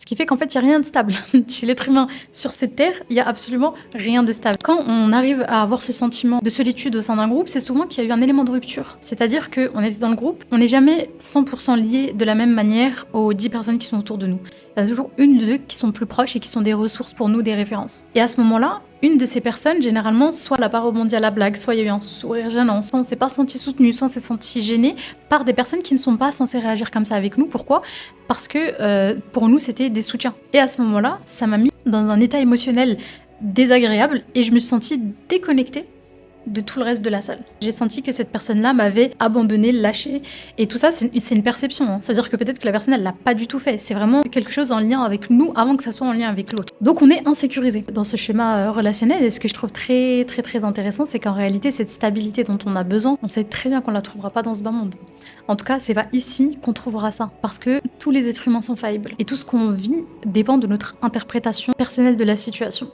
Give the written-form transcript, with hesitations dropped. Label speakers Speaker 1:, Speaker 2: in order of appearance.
Speaker 1: qui fait qu'en fait, il n'y a rien de stable. Chez l'être humain, sur cette terre, il n'y a absolument rien de stable. Quand on arrive à avoir ce sentiment de solitude au sein d'un groupe, c'est souvent qu'il y a eu un élément de rupture. C'est-à-dire qu'on était dans le groupe, on n'est jamais 100% lié de la même manière aux 10 personnes qui sont autour de nous. Il y en a toujours une ou deux qui sont plus proches et qui sont des ressources pour nous, des références. Et à ce moment-là, une de ces personnes, généralement, soit elle n'a pas rebondi à la blague, soit il y a eu un sourire gênant, soit on s'est pas senti soutenu, soit on s'est senti gêné par des personnes qui ne sont pas censées réagir comme ça avec nous. Pourquoi ? Parce que pour nous, c'était des soutiens. Et à ce moment-là, ça m'a mis dans un état émotionnel désagréable et je me suis sentie déconnectée de tout le reste de la salle. J'ai senti que cette personne-là m'avait abandonné, lâché. Et tout ça, c'est une perception. Hein. Ça veut dire que peut-être que la personne, elle l'a pas du tout fait. C'est vraiment quelque chose en lien avec nous avant que ça soit en lien avec l'autre. Donc on est insécurisé dans ce schéma relationnel. Et ce que je trouve très, très, très intéressant, c'est qu'en réalité, cette stabilité dont on a besoin, on sait très bien qu'on la trouvera pas dans ce bas monde. En tout cas, c'est pas ici qu'on trouvera ça. Parce que tous les êtres humains sont faillibles. Et tout ce qu'on vit dépend de notre interprétation personnelle de la situation.